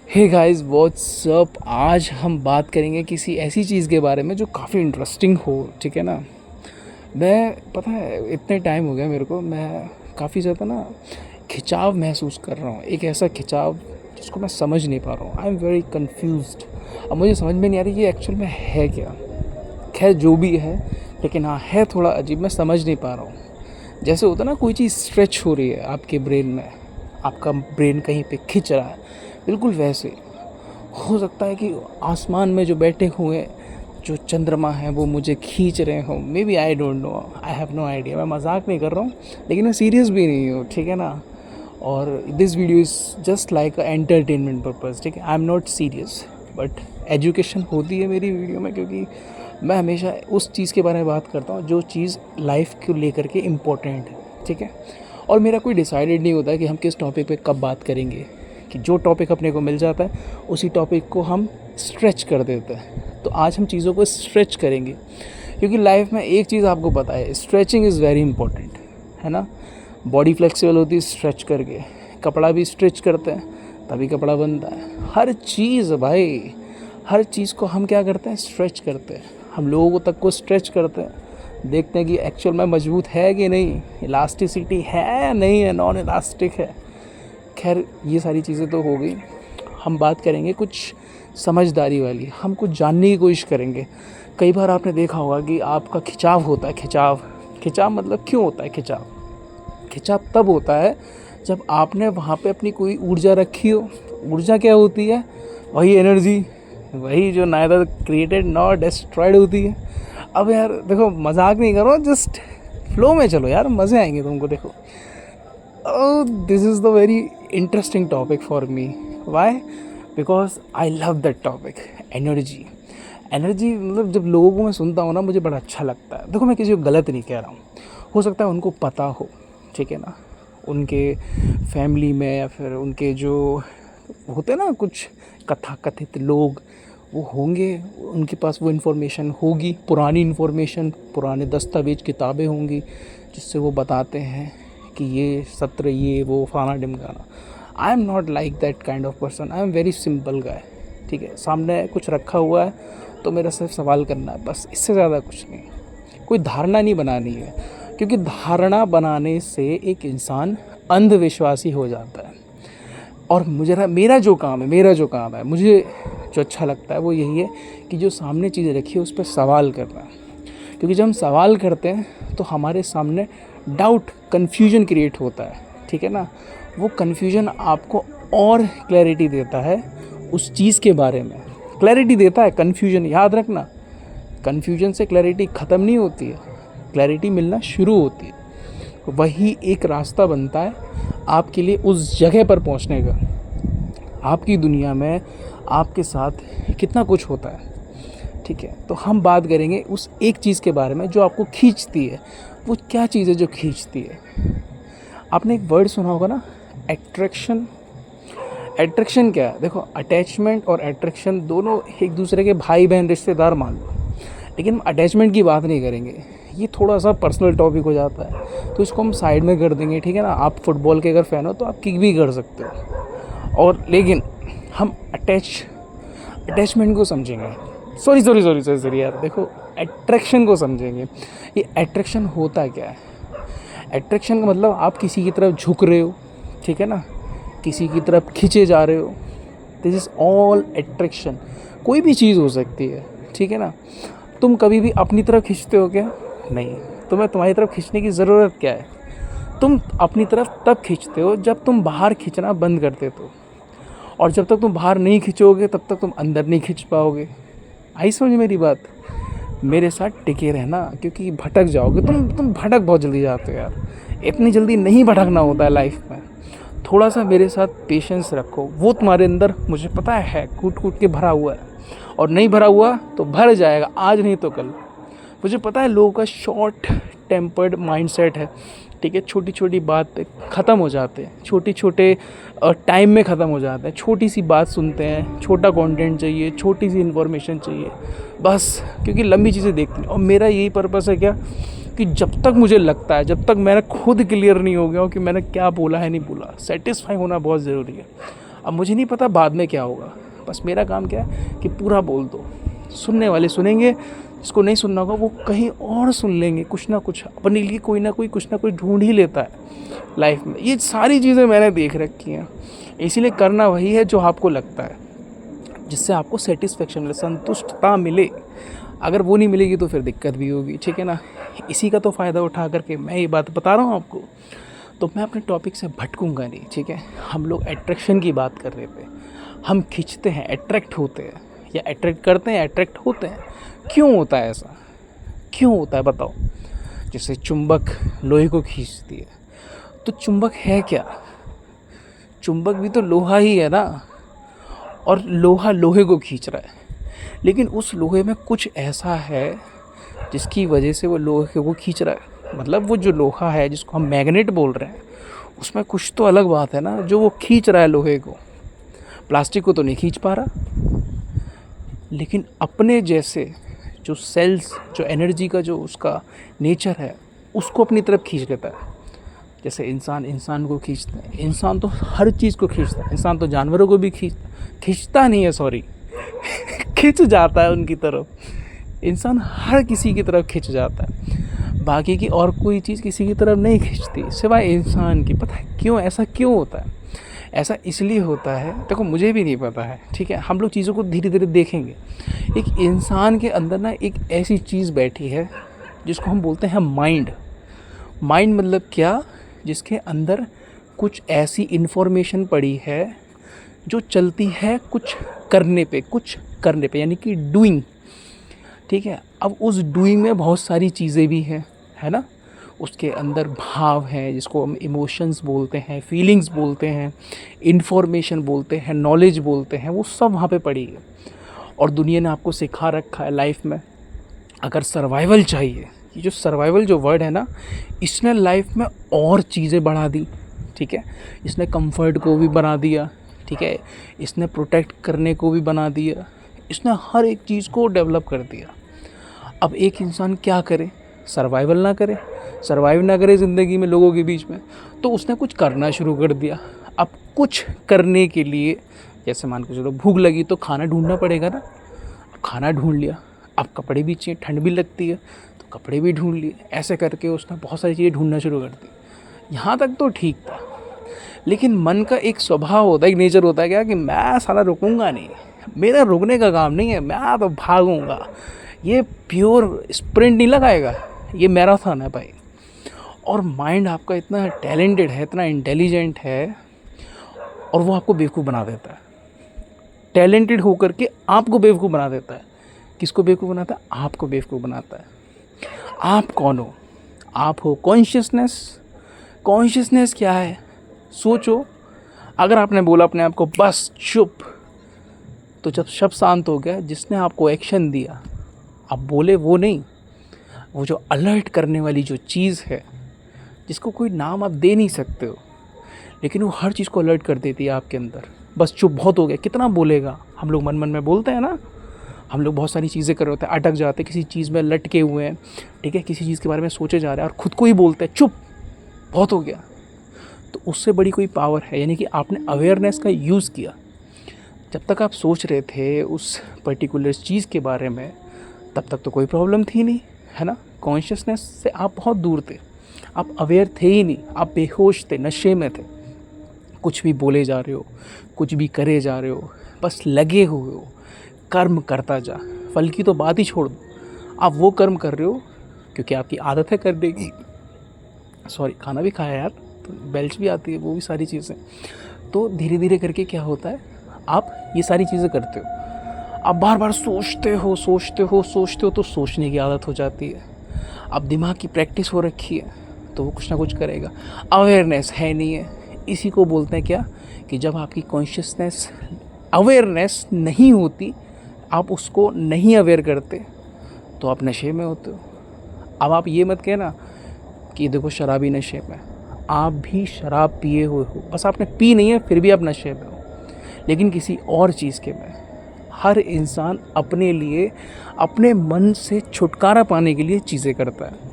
Hey guys what's up. आज हम बात करेंगे किसी ऐसी चीज़ के बारे में जो काफ़ी इंटरेस्टिंग हो। ठीक है ना। मैं पता है इतने टाइम हो गया मेरे को, मैं काफ़ी ज़्यादा ना खिंचाव महसूस कर रहा हूँ। एक ऐसा खिंचाव जिसको मैं समझ नहीं पा रहा हूँ। आई एम वेरी कन्फ्यूज्ड। अब मुझे समझ में नहीं आ रही ये एक्चुअल में है क्या। खैर जो भी है, लेकिन हाँ है थोड़ा अजीब, मैं समझ नहीं पा रहा हूँ। जैसे होता ना कोई चीज़ स्ट्रेच हो रही है आपके ब्रेन में, आपका ब्रेन कहीं पे खिंच रहा है, बिल्कुल वैसे हो सकता है कि आसमान में जो बैठे हुए जो चंद्रमा है वो मुझे खींच रहे हों। May be, I don't know, I have no idea. मैं मजाक नहीं कर रहा हूँ, लेकिन मैं सीरियस भी नहीं हूँ। ठीक है ना। और this video is just like a entertainment purpose. ठीक है, आई am not serious, but education होती है मेरी वीडियो में, क्योंकि मैं हमेशा उस चीज़ के बारे में बात करता हूँ जो चीज़ लाइफ को लेकर के इम्पोर्टेंट है। ठीक है। और मेरा कोई डिसाइडेड नहीं होता है कि हम किस टॉपिक पे कब बात करेंगे, कि जो टॉपिक अपने को मिल जाता है उसी टॉपिक को हम स्ट्रेच कर देते हैं। तो आज हम चीज़ों को स्ट्रेच करेंगे, क्योंकि लाइफ में एक चीज़ आपको पता है, स्ट्रेचिंग इज़ वेरी इंपॉर्टेंट, है ना। बॉडी फ्लेक्सिबल होती है स्ट्रेच करके, कपड़ा भी स्ट्रेच करते हैं तभी कपड़ा बनता है। हर चीज़ भाई, हर चीज़ को हम क्या करते हैं, स्ट्रेच करते हैं। हम लोगों तक को स्ट्रेच करते हैं, देखते हैं कि एक्चुअल में मजबूत है कि नहीं, इलास्टिसिटी है या नहीं है, नॉन इलास्टिक है। खैर ये सारी चीज़ें तो हो गई। हम बात करेंगे कुछ समझदारी वाली, हम कुछ जानने की कोशिश करेंगे। कई बार आपने देखा होगा कि आपका खिंचाव होता है। खिंचाव खिंचाव मतलब क्यों होता है खिंचाव? खिंचाव तब होता है जब आपने वहाँ पे अपनी कोई ऊर्जा रखी हो। ऊर्जा क्या होती है? वही एनर्जी, वही जो नाइदर क्रिएटेड नॉर डिस्ट्रॉयड होती है। अब यार देखो, मजाक नहीं करो, जस्ट फ्लो में चलो यार, मज़े आएंगे तुमको। देखो, oh, this is the very interesting topic for me. Why? Because I love that topic. Energy. Energy मतलब जब लोगों को मैं सुनता हूँ ना, मुझे बड़ा अच्छा लगता है। देखो, मैं किसी को गलत नहीं कह रहा हूँ, हो सकता है उनको पता हो, ठीक है ना, उनके फैमिली में या फिर उनके जो होते ना कुछ कथा कथित लोग, वो होंगे, उनके पास वो इन्फॉर्मेशन होगी, पुरानी इन्फॉर्मेशन, पुराने दस्तावेज किताबें होंगी जिससे वो बताते हैं कि ये सत्र, ये वो, फाना ढिमकाना। I am not like that kind of person. I am very simple guy. ठीक है, सामने कुछ रखा हुआ है तो मेरा सिर्फ सवाल करना है, बस, इससे ज़्यादा कुछ नहीं। कोई धारणा नहीं बनानी है, क्योंकि धारणा बनाने से एक इंसान अंधविश्वासी हो जाता है। और मेरा जो काम है, मुझे जो अच्छा लगता है वो यही है कि जो सामने चीज़ रखी है उस पर सवाल करना। क्योंकि जब हम सवाल करते हैं तो हमारे सामने डाउट, कन्फ्यूजन क्रिएट होता है। ठीक है ना। वो कन्फ्यूजन आपको और क्लैरिटी देता है उस चीज़ के बारे में, क्लैरिटी देता है कन्फ्यूजन। याद रखना, कन्फ्यूजन से क्लैरिटी ख़त्म नहीं होती है, क्लैरिटी मिलना शुरू होती है। वही एक रास्ता बनता है आपके लिए उस जगह पर पहुंचने का। आपकी दुनिया में आपके साथ कितना कुछ होता है। ठीक है, तो हम बात करेंगे उस एक चीज़ के बारे में जो आपको खींचती है। वो क्या चीज़ है जो खींचती है? आपने एक वर्ड सुना होगा ना, एट्रैक्शन। एट्रैक्शन क्या है? देखो, अटैचमेंट और एट्रैक्शन दोनों एक दूसरे के भाई बहन रिश्तेदार मान लो, लेकिन हम अटैचमेंट की बात नहीं करेंगे, ये थोड़ा सा पर्सनल टॉपिक हो जाता है, तो इसको हम साइड में कर देंगे। ठीक है ना। आप फुटबॉल के अगर फ़ैन हो तो आप किक भी कर सकते हो, और लेकिन हम अटैचमेंट को समझेंगे। सॉरी यार, देखो, एट्रैक्शन को समझेंगे। ये एट्रैक्शन होता क्या है? एट्रैक्शन का मतलब आप किसी की तरफ झुक रहे हो, ठीक है ना, किसी की तरफ खींचे जा रहे हो। This is all attraction. कोई भी चीज़ हो सकती है, ठीक है ना। तुम कभी भी अपनी तरफ खींचते हो क्या? नहीं। तुम्हें तुम्हारी तरफ खींचने की ज़रूरत क्या है? तुम अपनी तरफ तब खींचते हो जब तुम बाहर खींचना बंद कर देते हो, और जब तक तुम बाहर नहीं खींचोगे तब तक तुम अंदर नहीं खींच पाओगे। आई समझ मेरी बात? मेरे साथ टिके रहना, क्योंकि भटक जाओगे तुम भटक बहुत जल्दी जाते हो यार। इतनी जल्दी नहीं भटकना होता है लाइफ में। थोड़ा सा मेरे साथ पेशेंस रखो। वो तुम्हारे अंदर, मुझे पता है, कूट कूट के भरा हुआ है, और नहीं भरा हुआ तो भर जाएगा, आज नहीं तो कल। मुझे पता है लोगों का शॉर्ट टेम्पर्ड माइंडसेट है। ठीक है, छोटी छोटी बात पे ख़त्म हो जाते हैं, छोटे छोटे टाइम में ख़त्म हो जाते हैं। छोटी सी बात सुनते हैं, छोटा कंटेंट चाहिए, छोटी सी इन्फॉर्मेशन चाहिए बस, क्योंकि लंबी चीज़ें देखते हैं। और मेरा यही पर्पस है क्या, कि जब तक मुझे लगता है, जब तक मैंने खुद क्लियर नहीं हो गया हूँ कि मैंने क्या बोला है नहीं बोला, सेटिस्फाई होना बहुत ज़रूरी है। अब मुझे नहीं पता बाद में क्या होगा, बस मेरा काम क्या है कि पूरा बोल दो, सुनने वाले सुनेंगे, जिसको नहीं सुनना होगा वो कहीं और सुन लेंगे। कुछ ना कुछ अपने लिए कोई ना कोई कुछ ना कुछ ढूंढ ही लेता है लाइफ में। ये सारी चीज़ें मैंने देख रखी हैं, इसीलिए करना वही है जो आपको लगता है, जिससे आपको सेटिस्फेक्शन मिले, संतुष्टता मिले। अगर वो नहीं मिलेगी तो फिर दिक्कत भी होगी, ठीक है ना। इसी का तो फ़ायदा उठा करके मैं ये बात बता रहा हूँ आपको। तो मैं अपने टॉपिक से भटकूंगा नहीं, ठीक है। हम लोग अट्रैक्शन की बात कर रहे थे, हम खींचते हैं, अट्रैक्ट होते हैं, या अट्रैक्ट करते हैं, अट्रैक्ट होते हैं। क्यों होता है ऐसा, क्यों होता है बताओ। जैसे चुंबक लोहे को खींचती है, तो चुंबक है क्या, चुंबक भी तो लोहा ही है ना, और लोहा लोहे को खींच रहा है, लेकिन उस लोहे में कुछ ऐसा है जिसकी वजह से वो लोहे को खींच रहा है। मतलब वो जो लोहा है जिसको हम मैग्नेट बोल रहे हैं, उसमें कुछ तो अलग बात है ना जो वो खींच रहा है लोहे को। प्लास्टिक को तो नहीं खींच पा रहा, लेकिन अपने जैसे जो सेल्स, जो एनर्जी का जो उसका नेचर है, उसको अपनी तरफ खींच लेता है। जैसे इंसान को खींचता है, इंसान तो हर चीज़ को खींचता है, इंसान तो जानवरों को भी खींचता नहीं है, सॉरी खींच जाता है उनकी तरफ। इंसान हर किसी की तरफ खींच जाता है, बाकी की और कोई चीज़ किसी की तरफ नहीं खींचती सिवाय इंसान की। पता है क्यों, ऐसा क्यों होता है? ऐसा इसलिए होता है, देखो मुझे भी नहीं पता है, ठीक है। हम लोग चीज़ों को धीरे धीरे देखेंगे। एक इंसान के अंदर ना एक ऐसी चीज़ बैठी है जिसको हम बोलते हैं माइंड। माइंड मतलब क्या, जिसके अंदर कुछ ऐसी इन्फॉर्मेशन पड़ी है जो चलती है कुछ करने पे, यानी कि डूइंग, ठीक है। अब उस डूइंग में बहुत सारी चीज़ें भी हैं, है ना। उसके अंदर भाव हैं जिसको हम इमोशंस बोलते हैं, फीलिंग्स बोलते हैं, इन्फॉर्मेशन बोलते हैं, नॉलेज बोलते हैं, वो सब वहाँ पे पड़ी है। और दुनिया ने आपको सिखा रखा है लाइफ में, अगर सर्वाइवल चाहिए, ये जो सर्वाइवल जो वर्ड है ना, इसने लाइफ में और चीज़ें बढ़ा दी, ठीक है। इसने कंफर्ट को भी बना दिया, ठीक है। इसने प्रोटेक्ट करने को भी बना दिया, इसने हर एक चीज़ को डेवलप कर दिया। अब एक इंसान क्या करे, सर्वाइवल ना करे, सर्वाइव ना करे ज़िंदगी में लोगों के बीच में, तो उसने कुछ करना शुरू कर दिया। अब कुछ करने के लिए, जैसे मान के चलो भूख लगी तो खाना ढूंढना पड़ेगा ना, खाना ढूंढ लिया। अब कपड़े भी चाहिए, ठंड भी लगती है तो कपड़े भी ढूंढ लिए। ऐसे करके उसने बहुत सारी चीज़ें ढूंढना शुरू कर दी। यहाँ तक तो ठीक था, लेकिन मन का एक स्वभाव होता है, एक नेचर होता है क्या, कि मैं साला रुकूंगा नहीं, मेरा रुकने का काम नहीं है, मैं तो भागूंगा। ये प्योर स्प्रिंट नहीं लगाएगा, ये मैराथन है भाई। और माइंड आपका इतना टैलेंटेड है, इतना इंटेलिजेंट है, और वो आपको बेवकूफ़ बना देता है। टैलेंटेड होकर के आपको बेवकूफ़ बना देता है। किसको बेवकूफ़ बनाता है? आपको बेवकूफ़ बनाता है। आप कौन हो? आप हो कॉन्शियसनेस। कॉन्शियसनेस क्या है? सोचो, अगर आपने बोला अपने आप को बस चुप, तो जब शब्द शांत हो गया, जिसने आपको एक्शन दिया, आप बोले वो नहीं, वो जो अलर्ट करने वाली जो चीज़ है, जिसको कोई नाम आप दे नहीं सकते हो, लेकिन वो हर चीज़ को अलर्ट कर देती है आपके अंदर। बस चुप, बहुत हो गया, कितना बोलेगा। हम लोग मन मन में बोलते हैं ना, हम लोग बहुत सारी चीज़ें कर रहे होते हैं, अटक जाते हैं, किसी चीज़ में लटके हुए हैं, ठीक है, किसी चीज़ के बारे में सोचे जा रहे हैं और ख़ुद को ही बोलते हैं चुप, बहुत हो गया। तो उससे बड़ी कोई पावर है, यानी कि आपने अवेयरनेस का यूज़ किया। जब तक आप सोच रहे थे उस पर्टिकुलर चीज़ के बारे में, तब तक तो कोई प्रॉब्लम थी नहीं, है ना। कॉन्शियसनेस से आप बहुत दूर थे, आप अवेयर थे ही नहीं, आप बेहोश थे, नशे में थे। कुछ भी बोले जा रहे हो, कुछ भी करे जा रहे हो, बस लगे हुए हो, कर्म करता जा। फल की तो बात ही छोड़ दो, आप वो कर्म कर रहे हो क्योंकि आपकी आदत है करने की। सॉरी, खाना भी खाया यार, तो बेल्च भी आती है, वो भी सारी चीज़ें। तो धीरे धीरे करके क्या होता है, आप ये सारी चीज़ें करते हो, आप बार बार सोचते हो, तो सोचने की आदत हो जाती है। अब दिमाग की प्रैक्टिस हो रखी है तो वो कुछ ना कुछ करेगा। अवेयरनेस है नहीं है, इसी को बोलते हैं क्या, कि जब आपकी कॉन्शियसनेस, अवेयरनेस नहीं होती, आप उसको नहीं अवेयर करते, तो आप नशे में होते हो। अब आप ये मत कहना कि देखो शराबी नशे में, आप भी शराब पिए हुए हो, बस आपने पी नहीं है फिर भी आप नशे में हो, लेकिन किसी और चीज़ के में। हर इंसान अपने लिए, अपने मन से छुटकारा पाने के लिए चीज़ें करता है,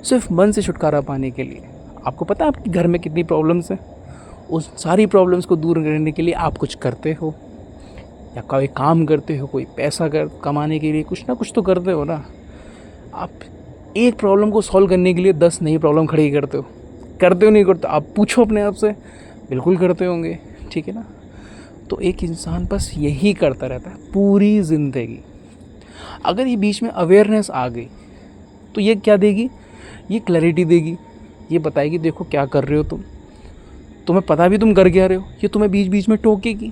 सिर्फ मन से छुटकारा पाने के लिए। आपको पता है आपके घर में कितनी प्रॉब्लम्स हैं? उस सारी प्रॉब्लम्स को दूर करने के लिए आप कुछ करते हो या कोई काम करते हो, कोई पैसा कमाने के लिए कुछ ना कुछ तो करते हो ना। आप एक प्रॉब्लम को सॉल्व करने के लिए 10 नई प्रॉब्लम खड़ी करते हो नहीं करते? आप पूछो अपने आप से, बिल्कुल करते होंगे, ठीक है ना। तो एक इंसान बस यही करता रहता है पूरी ज़िंदगी। अगर ये बीच में अवेयरनेस आ गई तो ये क्या देगी? ये क्लैरिटी देगी, ये बताएगी देखो क्या कर रहे हो तुम्हें पता भी तुम कर क्या रहे हो। ये तुम्हें बीच बीच में टोकेगी,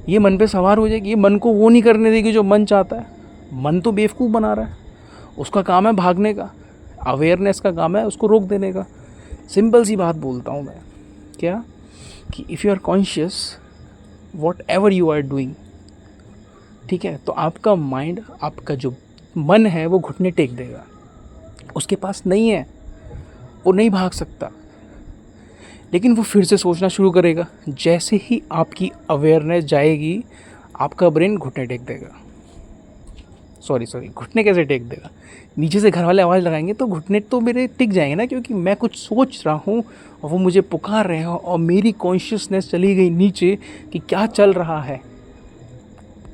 ये मन पे सवार हो जाएगी, ये मन को वो नहीं करने देगी जो मन चाहता है। मन तो बेवकूफ़ बना रहा है, उसका काम है भागने का, अवेयरनेस का काम है उसको रोक देने का। सिंपल सी बात बोलता हूँ मैं, क्या कि if you are conscious whatever you are doing, ठीक है, तो आपका माइंड, आपका जो मन है वो घुटने टेक देगा, उसके पास नहीं है, वो नहीं भाग सकता, लेकिन वो फिर से सोचना शुरू करेगा। जैसे ही आपकी अवेयरनेस जाएगी आपका ब्रेन घुटने टेक देगा। सॉरी घुटने कैसे टेक देगा? नीचे से घर वाले आवाज़ लगाएंगे तो घुटने तो मेरे टिक जाएंगे ना, क्योंकि मैं कुछ सोच रहा हूँ और वो मुझे पुकार रहे हो और मेरी कॉन्शियसनेस चली गई नीचे कि क्या चल रहा है।